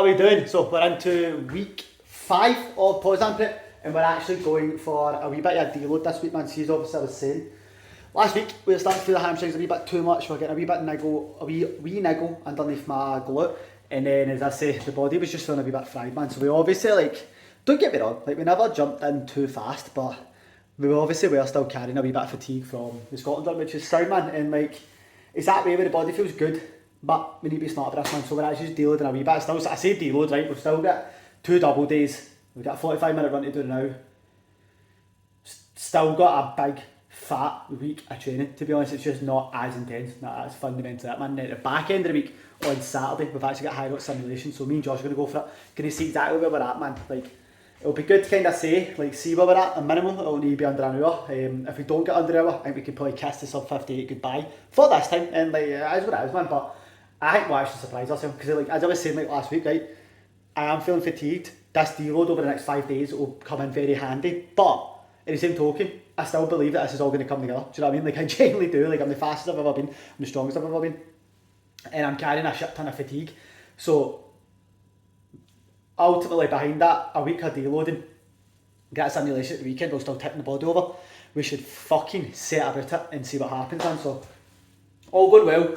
you doing? So we're into week 5 of Poznan Prep and we're actually going for a wee bit of a deload this week, man. See, obviously I was saying last week we were starting to feel the hamstrings a wee bit too much. We're getting a wee bit niggle, a wee niggle underneath my glute, and then as I say, the body was just feeling a wee bit fried, man. So we obviously, like, don't get me wrong, like we never jumped in too fast, but we were still carrying a wee bit of fatigue from the Scotland run, which is sound, man. And like, it's that way where the body feels good, but we need to be smart about this, man. So we're actually just deloading a wee bit. Still, I say deload, right? We've still got 2 double days. We've got a 45-minute run to do now. Still got a big, fat week of training. To be honest, it's just not as intense. That's fundamentally it, man. At the back end of the week, on Saturday, we've actually got hyrox simulation. So me and Josh are going to go for it. Going to see exactly where we're at, man. Like, it'll be good to kind of say, like, see where we're at. A minimum, it'll need to be under an hour. If we don't get under an hour, I think we could probably kiss the sub 58 goodbye for this time. And like, it is what it is, man. But I think we'll actually surprise ourselves because, like, as I was saying, like last week, right, I am feeling fatigued. This deload over the next 5 days will come in very handy. But in the same token, I still believe that this is all going to come together. Do you know what I mean? Like, I genuinely do. Like, I'm the fastest I've ever been. I'm the strongest I've ever been. And I'm carrying a shit ton of fatigue. So ultimately behind that, a week of deloading, get a simulation at the weekend, we'll still tipping the body over. We should fucking set about it and see what happens, man. So all going well,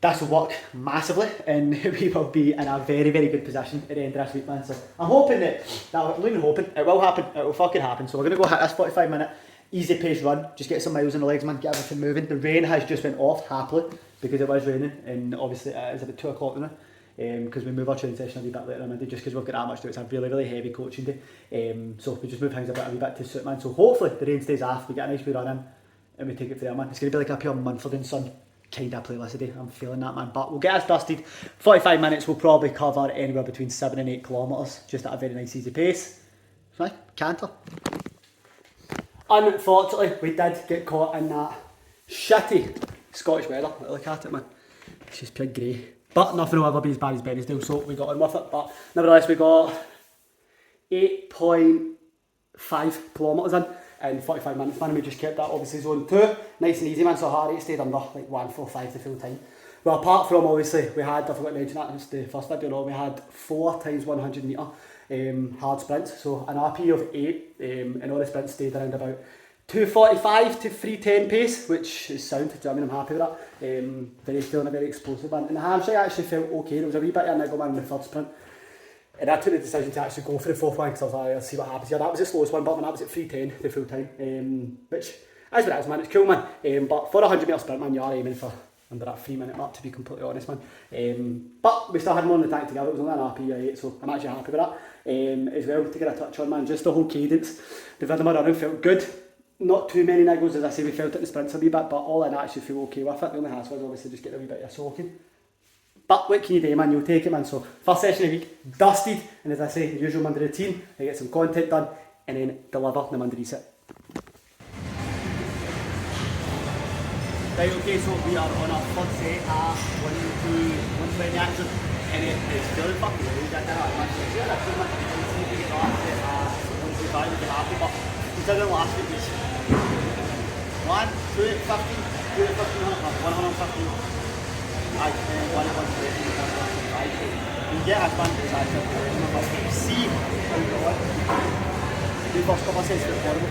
this will work massively and we will be in a very, very good position at the end of this week, man. So I'm hoping that I'm not even hoping, it will happen, it will fucking happen. So we're going to go hit this 45-minute easy pace run, just get some miles in the legs, man, get everything moving. The rain has just went off happily because it was raining, and obviously it is about 2 o'clock now. Because we move our training session a wee bit later on Monday just because we've got that much to do. It's a really, really heavy coaching day. So we just move things a wee bit to suit, man. So hopefully the rain stays off, we get a nice wee run in and we take it from there, man. It's going to be like a pure Mumford and Son kind of playlist today. I'm feeling that, man. But we'll get us dusted. 45 minutes, we'll probably cover anywhere between 7 and 8 kilometres, just at a very nice easy pace. Right, canter. Unfortunately, we did get caught in that shitty Scottish weather. Look at it, man. It's just pure grey. But nothing will ever be as bad as Berrysdale, so we got on with it. But nevertheless, we got 8.5 kilometres in 45 minutes, man. And we just kept that, obviously, zone 2. Nice and easy, man. So heart rate stayed under like 145 the full time. Well, apart from, obviously, we had, I forgot to mention that, it's the first video, no, we had 4 times 100 metre hard sprints. So an RP of 8, and all the sprints stayed around about 245 to 310 pace, which is sound. Do you know what I mean? I'm happy with that. Feeling a very explosive, man. And the hamstring actually felt okay. There was a wee bit of a niggle, man, in the third sprint. And I took the decision to actually go for the 4th one because I was like, let's see what happens here. That was the slowest one, but that was at 310 the full time, which is what it is, man. It's cool, man. But for a 100 metre sprint, man, you are aiming for under that 3-minute mark, to be completely honest, man. But we still had more in the tank together. It was only an RP of 8, so I'm actually happy with that. As well, to get a touch on, man, just the whole cadence. The rhythm of running felt good. Not too many niggles, as I say, we felt it in the sprints a wee bit, but all in, I actually feel okay with it. The only hassle was obviously just getting a wee bit of soaking. But what can you do, man? You'll take it, man. So first session of the week, dusted, and as I say, the usual Monday routine. I get some content done, and then deliver the Monday reset. Right, okay, so we are on our third set at 120 action, and it's feeling fucking well. We got that much. It's really cool, man. You see if we get that at 125, we'd be happy, but considering last week was 1, 2, 15, 2, 115. I can 1, 1, 2, 1, 1, 5. You get a fun to try to see how you go on. The first couple of sets were horrible.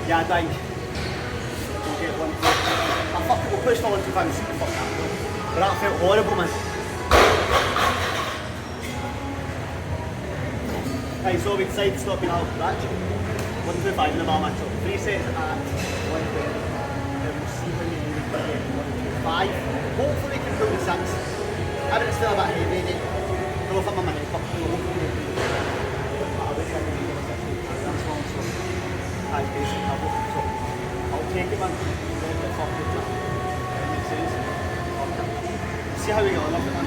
Yeah, I think we'll get 1, 2. I fuck it, we'll push for 1, 2, 5 and see the fuck that. But that felt horrible, man. Right, so we decided to stop being out of scratch. 1, 2, 5 in the bar, man. So 3 sets at 120. 5. Hopefully we can pull the 6. I mean, it's still a bit heavy, then. I don't know if I'm on my head, but hopefully we can do the 6. I wish I could do the 6 that's long, so that's basic level. So I'll take it, man. Makes sense. See how we get on with it, man.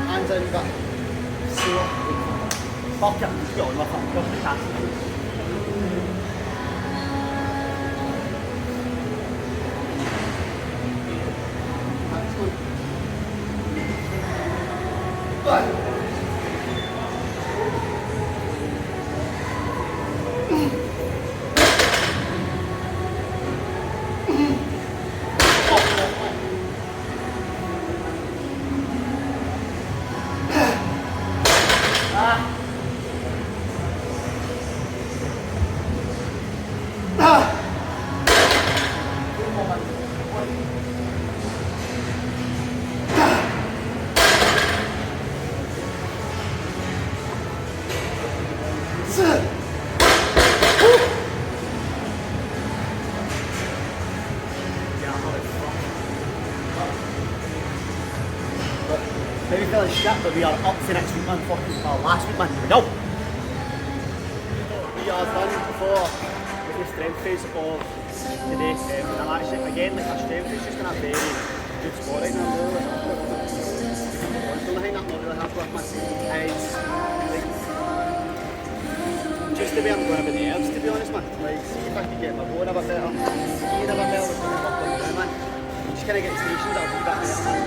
Hands in, but sore. Fuck it, just get on with it. Just the cast. Maybe feeling shit, but we are up for next week, man. Fucking last week, man. Here we go. We are done for the strength phase of today. I'm actually, again, like our strength is just in a very good spot right now. I'm really not really happy with my eyes. Like, just the way I'm going with the herbs, to be honest, man. Like, see if I can get my bone a bit better, skiing a bit better, which I'm not going to do, man. Just kind of get stations that will be a bit better. I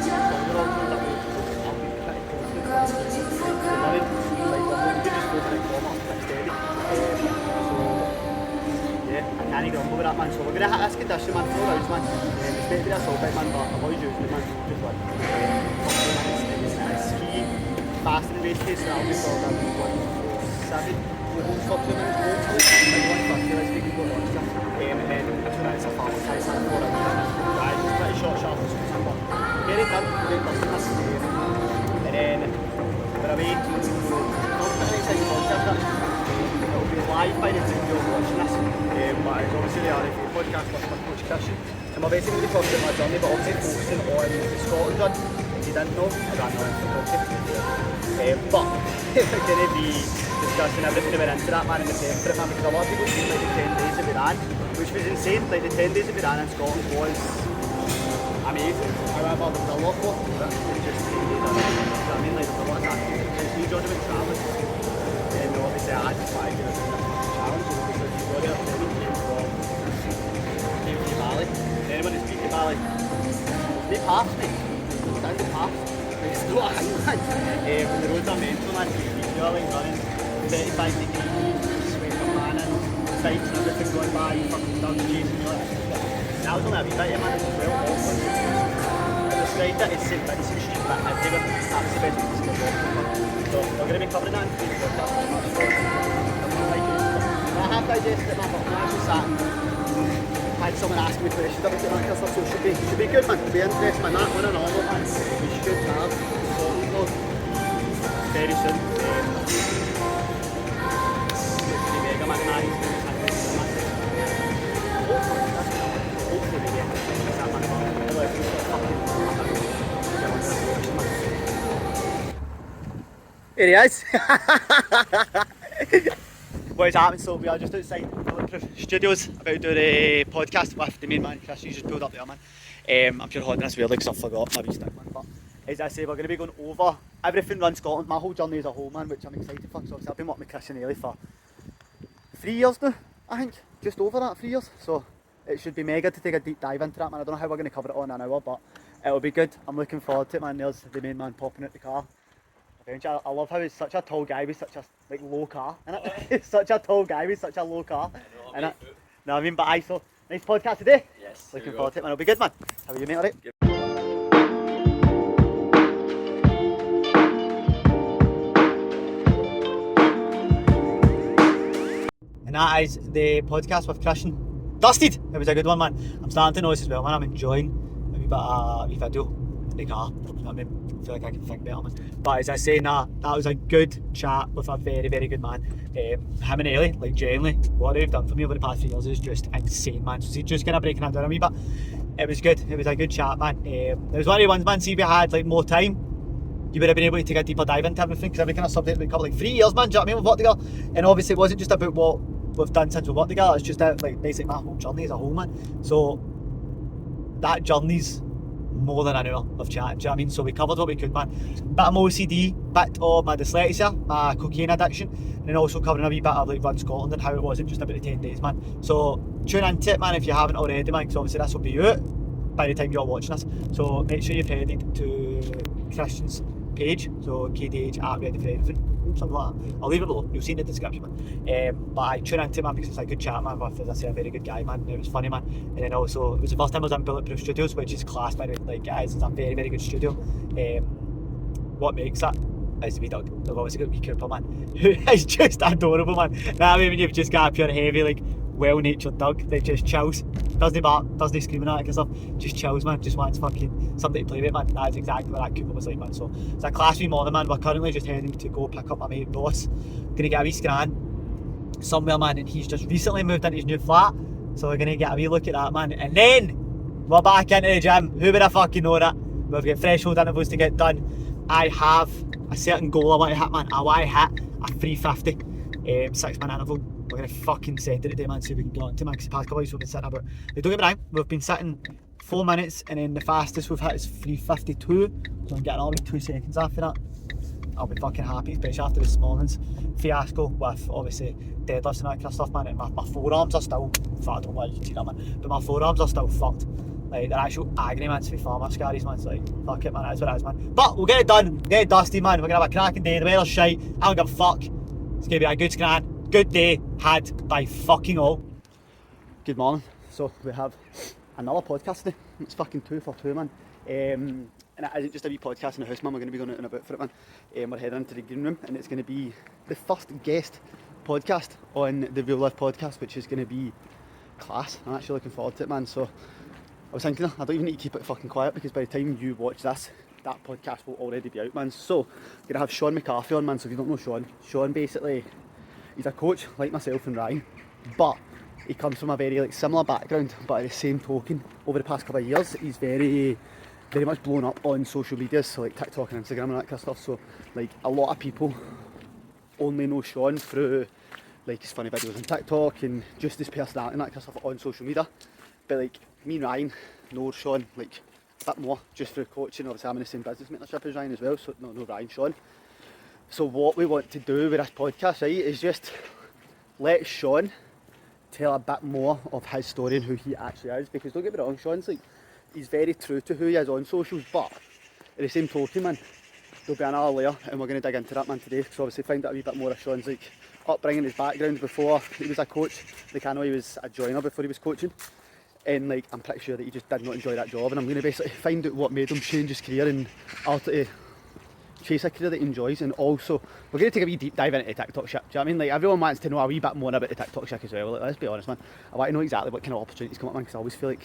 can't grumble with that, man. So we're going to hit this condition, man, 4 rounds, man. It's meant to be a soul bit, man, but I've always used it, man. Just like ski, fast and race pace, so I'll be called up 1:07. We'll hold for 2 minutes, like 1:50, let's make it go on stuff. And then after that, it's a follow size, man, 4 rounds. Right, it's pretty short, sharp, and simple. Get it done, great customers. And then, we're away to it'll be live by the time you're watching this, but it's obviously the RFA podcast with my coach Christian, and we're basically going to be talking about my journey, but obviously focusing on the Scotland run. If you didn't know, I ran the but we're going to be discussing everything that went into that, man, in the temp for it, man, because a lot of people see like the 10 days that we ran, which was insane. Like the 10 days that we ran in Scotland was amazing. However, there was a lot more to it than just 10 days. I mean, like, there was a lot of activities. It's huge on about travelling. And obviously I had to try to do a challenge, because you've got to came from Bali. Anyone who's been to Bali, they pass me. Stand the pass. It's not a hang, man. When the roads are mental, man, you're like running 35 degrees, sweating, man, and sights and everything going by, you fucking done chasing, you're like, that was only a wee bit, man, it was well awkward. I described it as St. Vincent Street, but I've never, that's the best way to describe it. So we're going to be covering that in the podcast. I have digested it, man, but I actually sat and had someone ask me questions about it, man, so it should be good, man. It'll be interesting, man. That one and all, man. We should have Scotland very soon. The mega man, hopefully we get that, man. Here he is. What is happening? So we are just outside Bulletproof Studios about to do the podcast with the main man, Chris. You just pulled up there, man. I'm sure holding this weirdly because I forgot my wee stick, man. But as I say, we're going to be going over everything around Scotland, my whole journey as a whole, man, which I'm excited for. So I've been working with Chris and Ailey for 3 years now, I think. Just over that, 3 years. So it should be mega to take a deep dive into that, man. I don't know how we're going to cover it all in an hour, but it'll be good. I'm looking forward to it, man. There's the main man popping out the car. I love how he's such a tall guy with such a low car, innit? Such a tall guy with such a low car. Innit? No, I mean, but so nice podcast today. Yes. Looking forward to it, man. It'll be good, man. How are you, mate? Alright? And that is the podcast with Christian. Dusted! It was a good one, man. I'm starting to notice as well, man. I'm enjoying a wee bit of video in the car. You know what I mean? I feel like I can think better, man. But as I say, that was a good chat with a very, very good man. Him and Ailey, like genuinely, what they've done for me over the past few years is just insane, man. So he's just kind of breaking it down a wee bit. it was good. It was a good chat, man. It was one of the ones, man, see if we had like more time, you would have been able to take a deeper dive into everything, because every kind of subject we covered like 3 years, man, do you know what I mean, we've worked together. And obviously it wasn't just about what we've done since we've worked together, it's just like basically my whole journey as a whole, man. So that journey's more than an hour of chat, do you know what I mean? So we covered what we could, man. Bit of my OCD, bit of my dyslexia, my cocaine addiction, and then also covering a wee bit of like Run Scotland and how it wasn't just about the 10 days, man. So tune into it, man, if you haven't already, man, because obviously this will be out by the time you're watching this. So make sure you've headed to Christian's page, so KDH at Ready for Anything, something like that. I'll leave it below, you'll see in the description, man. But I tune into it, man, because it's a good chat, man, with, as I say, a very good guy, man. It was funny, man. And then also, it was the first time I was in Bulletproof Studios, which is class, by the way, like, guys, it's a very, very good studio. What makes that is the wee dog. I've obviously got wee Cooper, man, who is just adorable, man. That way when you've just got a pure heavy, like, well-natured dog that just chills, doesn't bark, doesn't scream and all that kind of stuff, just chills, man, just wants fucking somebody to play with, man. That's exactly what that Cooper was like, man. So it's a class wee morning, man. We're currently just heading to go pick up my mate Ross, gonna get a wee scan somewhere, man, and he's just recently moved into his new flat, so we're gonna get a wee look at that, man, and then we're back into the gym. Who would have fucking know that? We've got threshold intervals to get done. I have a certain goal I want to hit, man. I want to hit a 350 6-minute interval. We're going to fucking send it today, man, so we can get on to, man, because the past couple of weeks we've been sitting about, don't get me wrong, we've been sitting 4 minutes, and then the fastest we've hit is 352, so I'm getting all 2 seconds after that. I'll be fucking happy, especially after this morning's fiasco with obviously deadlifts and that kind of stuff, man. And my forearms are still, I don't know why you can see that, man, but my forearms are still fucked. Like, they're actual agony, man, to be fair, my scaries, man. So like, fuck it, man, that's what it is, man. But we'll get it done, get it dusty, man. We're gonna have a cracking day, the weather's shite, I don't give a fuck. It's gonna be a good scran. Good day had by fucking all. Good morning. So we have another podcast today. It's fucking 2 for 2, man. And it isn't just a wee podcast in the house, man. We're going to be going out and about for it, man. We're heading into the green room, and it's going to be the first guest podcast on the Real Life podcast, which is going to be class. I'm actually looking forward to it, man. So I was thinking, I don't even need to keep it fucking quiet, because by the time you watch this, that podcast will already be out, man. So I'm going to have Sean McCarthy on, man. So if you don't know Sean basically, he's a coach like myself and Ryan, but he comes from a very like similar background, but at the same token, over the past couple of years, he's very much blown up on social media, so like TikTok and Instagram and that kind of stuff. So like a lot of people only know Sean through like his funny videos on TikTok and just his personality and that kind of stuff on social media. But like me and Ryan know Sean like a bit more just through coaching. Obviously I'm in the same business mentorship as Ryan as well, so no Ryan, Sean. So what we want to do with this podcast, right, is just let Sean tell a bit more of his story and who he actually is. Because don't get me wrong, Sean's like, he's very true to who he is on socials, but at the same token, man, there'll be another layer, and we're going to dig into that, man, today. Because obviously find out a wee bit more of Sean's like upbringing, his background before he was a coach. Like I know he was a joiner before he was coaching, and like I'm pretty sure that he just did not enjoy that job, and I'm going to basically find out what made him change his career and ultimately chase a career that he enjoys. And also we're going to take a wee deep dive into the TikTok shit. Do you know what I mean? Like everyone wants to know a wee bit more about the TikTok shit as well. Like, let's be honest, man, I want to know exactly what kind of opportunities come up, man, because I always feel like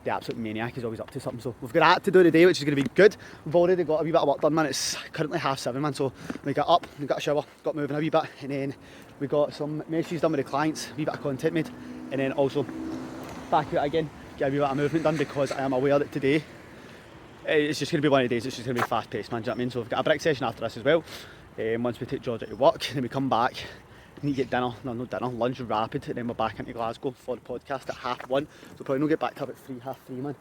the absolute maniac is always up to something. So we've got that to do today, which is going to be good. We've already got a wee bit of work done, man. It's currently 7:30, man, so we got up, we got a shower, got moving a wee bit, and then we got some messages done with the clients, a wee bit of content made, and then also back out again, get a wee bit of movement done, because I am aware that today it's just going to be one of the days, it's just going to be fast paced, man, do you know what I mean? So we've got a break session after this as well. Once we take George out to work, then we come back, need to get dinner, lunch rapid, and then we're back into Glasgow for the podcast at 1:30. So probably not get back to about 3:30, man.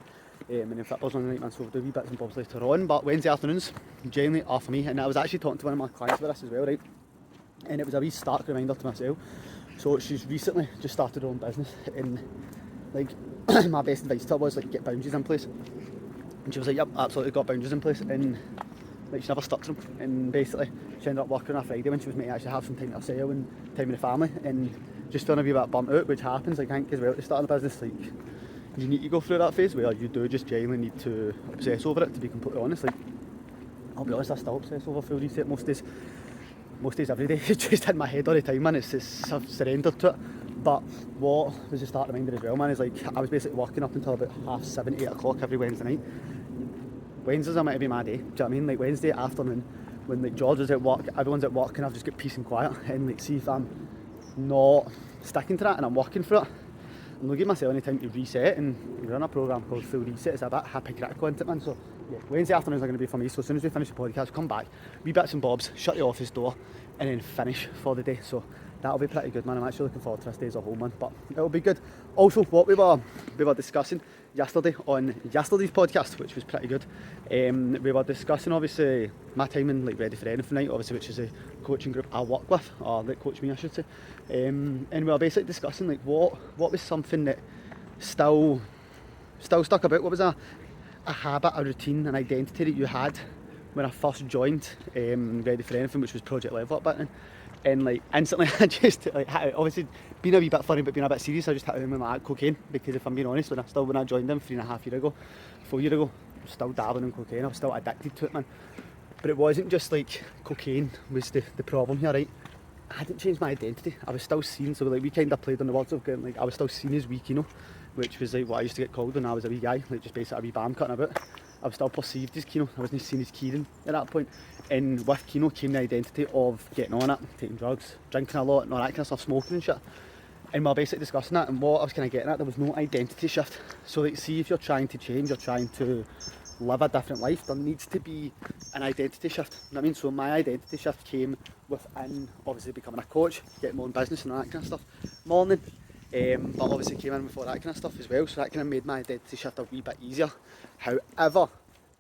And then football's on the night, man, so we'll do wee bits and bobs later on. But Wednesday afternoons, generally are for me, and I was actually talking to one of my clients about this as well, right? And it was a wee stark reminder to myself. So she's recently just started her own business, and like my best advice to her was like get boundaries in place. And she was like, yep, absolutely got boundaries in place, and like she never stuck to them. And basically she ended up working on a Friday when she was meant to actually have some time to herself and time with the family, and just feeling a wee bit burnt out, which happens, like I think as well at the start of the business, like you need to go through that phase where you do just genuinely need to obsess over it, to be completely honest. Like I'll be honest, I still obsess over full reset most days every day. It's just in my head all the time, man. I've surrendered to it. But what was the start reminder as well, man, is like I was basically working up until about 7:30, 8 o'clock every Wednesday night. Wednesdays are meant to be my day, do you know what I mean? Like Wednesday afternoon, when like George is at work, everyone's at work, and I've just got peace and quiet, and like see if I'm not sticking to that and I'm working for it, I'm not giving myself any time to reset, and we run a programme called Full Reset. It's a bit hypocritical, isn't it, man? So yeah, Wednesday afternoons are going to be for me, so as soon as we finish the podcast, come back, wee bits and bobs, shut the office door, and then finish for the day. So that'll be pretty good, man. I'm actually looking forward to this day as a whole, man, but it'll be good. Also, what we were discussing yesterday on yesterday's podcast, which was pretty good, we were discussing obviously my time in like Ready for Anything night, obviously, which is a coaching group I work with, or that coach me I should say, and we were basically discussing like what was something that still stuck about. What was a habit, a routine, an identity that you had when I first joined Ready for Anything, which was Project Level Up button. And like instantly I just like had, obviously being a wee bit funny but being a bit serious, I just hit him with my cocaine, because if I'm being honest, when I joined them 3.5 years ago, 4 years ago, I was still dabbling in cocaine. I was still addicted to it, man. But it wasn't just like cocaine was the problem here, right? I hadn't changed my identity. I was still seen, so like we kind of played on the words of going, like I was still seen as weak, you know, which was like what I used to get called when I was a wee guy, like just basically a wee bam cutting about. I was still perceived as Keno. I wasn't seen as Kieran at that point. And with Keno came the identity of getting on it, taking drugs, drinking a lot, and all that kind of stuff, smoking and shit. And we were basically discussing that, and what I was kind of getting at, there was no identity shift. So like, see, if you're trying to change, you're trying to live a different life, there needs to be an identity shift. You know what I mean? So my identity shift came within obviously becoming a coach, getting my own business and all that kind of stuff. Morning. But obviously came in before that kind of stuff as well, so that kind of made my identity shift a wee bit easier. However,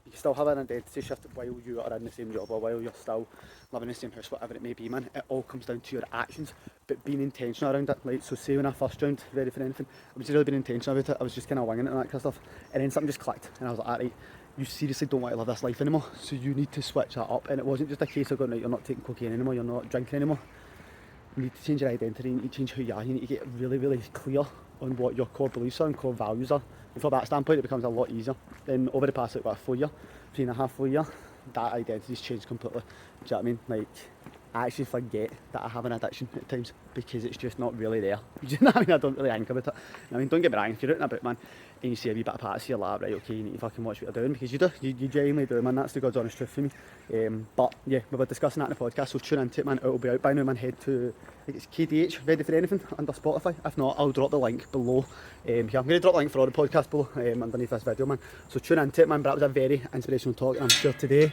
you can still have an identity shift while you are in the same job or while you're still living in the same house, whatever it may be, man. It all comes down to your actions, but being intentional around it. Like, so say when I first joined Ready for Anything, I was really being intentional about it. I was just kind of winging it and that kind of stuff, and then something just clicked, and I was like, alright, you seriously don't want to live this life anymore, so you need to switch that up. And it wasn't just a case of going, right, you're not taking cocaine anymore, you're not drinking anymore. You need to change your identity, you need to change who you are, you need to get really, really clear on what your core beliefs are and core values are. And from that standpoint, it becomes a lot easier. Then over the past, like, what, 4 year, 3.5, 4 year, that identity's changed completely. Do you know what I mean? Like, I actually forget that I have an addiction at times because it's just not really there. Do you know what I mean? I don't really think about it. I mean, don't get me wrong, if you're out and about, man, and you see a wee bit of parts, you're like, right, okay, you need to fucking watch what you're doing, because you do, you genuinely do, man. That's the God's honest truth for me. But yeah, we were discussing that in the podcast, so tune into it, man. It'll be out by now, man. Head to, I think it's KDH, Ready for Anything, under Spotify. If not, I'll drop the link below. Yeah, I'm going to drop the link for all the podcasts below, underneath this video, man. So tune into it, man. But that was a very inspirational talk, and I'm sure today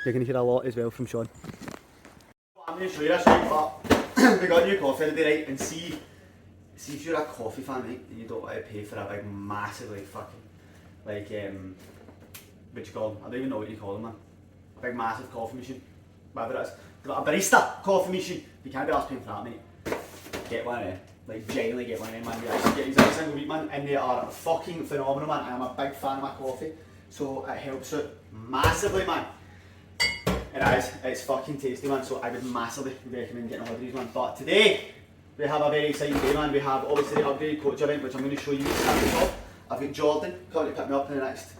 you're going to hear a lot as well from Sean. I'm going to show you this, right, but we got new coffee today, right, and see if you're a coffee fan, right, and you don't want to pay for a big, massive, like, fucking, like, what you call them? I don't even know what you call them, man. A big, massive coffee machine, whatever it is. A barista coffee machine. You can't be asked paying for that, mate. Get one of them. Like, genuinely get one of them, man. You actually get these every single week, man, and they are fucking phenomenal, man. I'm a big fan of my coffee, so it helps out massively, man. It's fucking tasty, man, so I would massively recommend getting a hold of these, man. But today, we have a very exciting day, man. We have obviously the upgraded coach event, which I'm going to show you at the top. I've got Jordan coming to pick me up in the next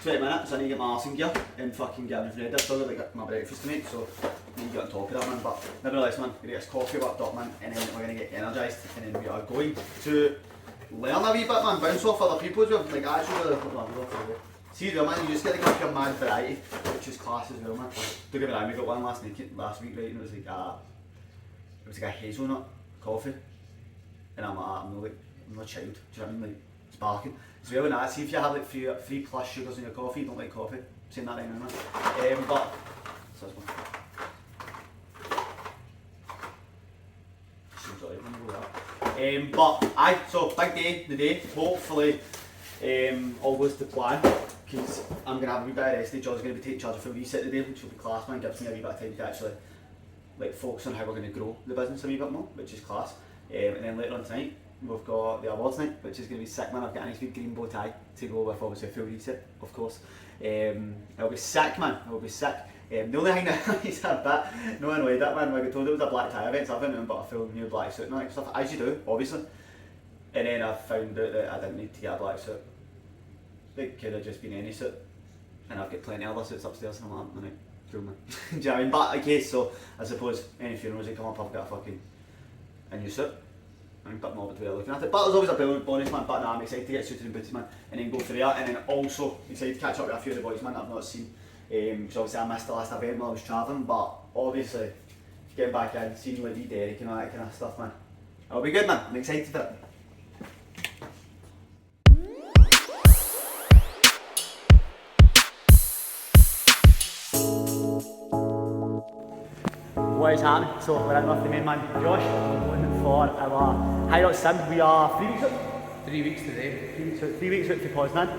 20 minutes, so I need to get my arse in gear and fucking get everything ready. I've still got like my breakfast to make, so I need to get on top of that, man. But nevertheless, man, we're going to get this coffee worked up, man, and then we're going to get energised, and then we are going to learn a wee bit, man, bounce off other people as well. Like, actually, see as well, man, you just get like a pure mad variety, which is class as well, man. Don't get me wrong, we got one last week, right, and it was like a hazelnut coffee, and I'm not a child, do you know what I mean, like, sparking. As well, and that, see if you have like 3+ sugars in your coffee, you don't like coffee, I'm saying that right now, man. But, so this one. So big day today, hopefully all goes to plan, because I'm going to have a wee bit of rest day. John's going to be taking charge of Full Reset today, which will be class, man. Gives me a wee bit of time to actually like focus on how we're going to grow the business a wee bit more, which is class. And then later on tonight, we've got the awards night, which is going to be sick, man. I've got a nice big green bow tie to go with obviously a Full Reset, of course. It'll be sick, man. It'll be sick. The only thing that is a bit no annoyed at, man, when I got told it was a black tie event, so I've been but a full new black suit and all that stuff, as you do, obviously. And then I found out that I didn't need to get a black suit. It could have just been any suit. And I've got plenty of other suits upstairs, and I'm like, right, cool, man. Do you know what I mean? But okay, so I suppose any funerals that come up, I've got a new suit. I'm a bit morbid way of looking at it, but there's always a brilliant bonus, man. But no, I'm excited to get suited and booted, man, and then go for there, and then also excited to catch up with a few of the boys, man, that I've not seen. Because obviously I missed the last event while I was travelling, but obviously getting back in, seeing Liddy, Derek and all that kind of stuff, man. It'll be good, man. I'm excited for it. What is happening? So we're in with the main man, Josh. We're going for our hyrox sim. We are 3 weeks out. 3 weeks today. 3 weeks out for Poznan.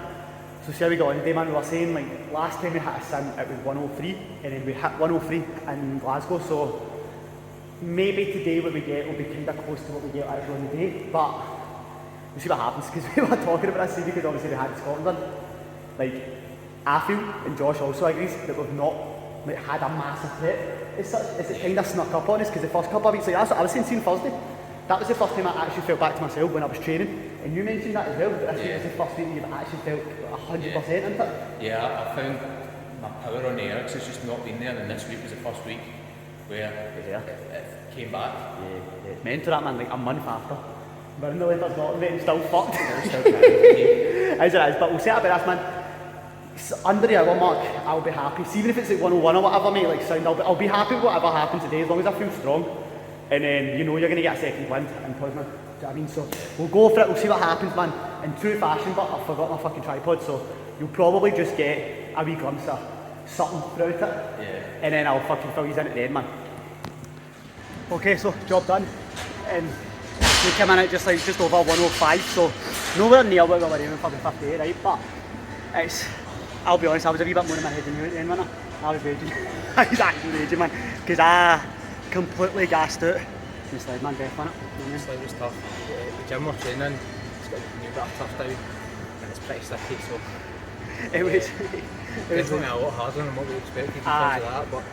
So see how we got on today, man. We were saying like last time we hit a sim it was 103 and then we hit 103 in Glasgow. So maybe today what we get will be kind of close to what we get actually on the day. But we'll see what happens because we were talking about this because obviously we had Scotland done. Like I feel, and Josh also agrees, that we've not like had a massive prep. It's kind of snuck up on us because the first couple of weeks, like that's what I was saying Thursday. That was the first time I actually felt back to myself when I was training, and you mentioned that as well. But this was the first week you've actually felt 100% into it. Yeah, I found my power on the hyrox has just not been there, and this week was the first week where it came back. Yeah, it's meant to that, man. Like a month after, we're in the letters not and still fucked. Still trying. As it is, but we'll set up with this, man. Under the hour mark, I'll be happy. See, even if it's like 101 or whatever, mate, like sound, I'll be happy with whatever happens today as long as I feel strong. And then you know you're going to get a second wind in Poznan. Do you know what I mean? So we'll go for it, we'll see what happens, man. In true fashion, but I forgot my fucking tripod, so you'll probably just get a wee glimpse of something throughout it. Yeah. And then I'll fucking fill you in at the end, man. Okay, so job done. And we came in at just over 105, so nowhere near what we were aiming for the 58, right? But it's, I'll be honest, I was a wee bit more in my head than you at the end, wasn't I? I was raging. I was actually raging, man. Because I completely gassed out. The slide, man, death on it. The slide was tough. The gym we're training, it's got a new bit of tough down, and it's pretty sticky, so It was definitely a lot harder than what we expected in terms of that, but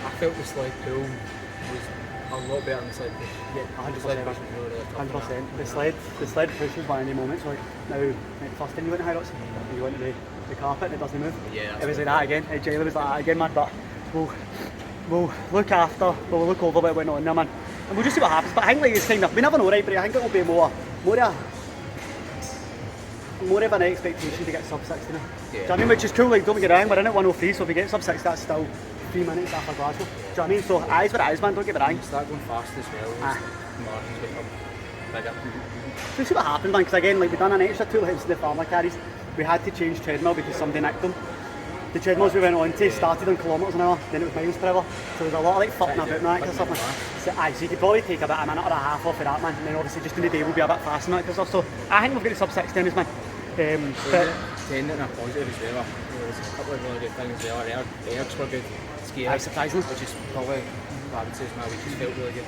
I felt the slide pull was a lot better than the slide push. Yeah, 100%. The slide push was really tough. 100%. The sled push was one of the moments, like, now, like, first time you went to hyrox, you went to the carpet and it doesn't move. Yeah, it was like that again. Jayla was like that again, man, but we'll look after, we'll look over what went on there, man. And we'll just see what happens. But I think like it's kind of, we never know, right? But I think it will be more of an expectation to get sub 60 now. Yeah. Do you know what I mean? Which is cool, like, don't get me wrong, we're in at 103, so if we get sub 60, that's still 3 minutes after Glasgow. Do you know what I mean? So it is what it is, man, don't get me wrong. Start going fast as well, the margins become bigger. We'll see what happens, man, because again, like, we've done an extra 2 hits in the farmer carries. We had to change treadmill because somebody nicked them. The treadmills we went on to started on kilometres an hour, then it was miles per hour. So there's a lot of like fucking about and that kind of stuff, man. So you could probably take about a minute or a half off of that, man. And then obviously just in the day we'll be a bit fast and that kind of stuff. So I think we've got the sub 60 in us, man. But 10 and a positive as well. There was a couple of really good things as well. The hyrox were good. Skiers, surprisingly, which is probably what I would say is my weakest, felt really good.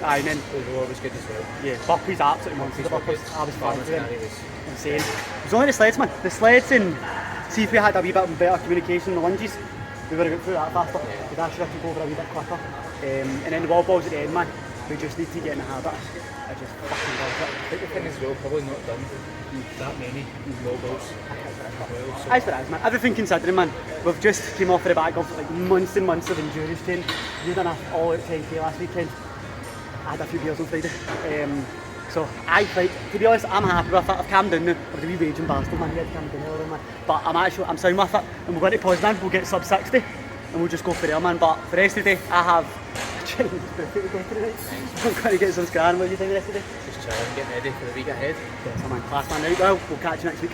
Aye, and then Overall was good as well. yeah, burpees absolutely monster. The burpees, I was fine Farmers with them. carry was Insane. It was only the sleds, man. The sleds, and see if we had a wee bit better communication in the lunges, we would have got through that faster. Because I should have to go over a wee bit quicker. And then the wall balls at the end, man. We just need to get in the habit. I just fucking love it. I think the thing as well, probably not done that many low balls. So As for us, man, everything considering, man, we've just came off the back of like months and months of endurance training. You done a all out 10k last weekend. I had a few beers on Friday. So I like, to be honest, I'm happy with it. I've calmed down now. I was a wee raging bastard, man. You had to calm down earlier, man. But I'm sound with it. And we'll go to Poznan, we'll get sub 60 and we'll just go for there, man. But for the rest of the day, I have a Chinese buffet to go to tonight. I'm going to get some scran. What are you doing the rest of the day? just chilling, getting ready for the week ahead. Yes, man. Class, man. Right, well, we'll catch you next week.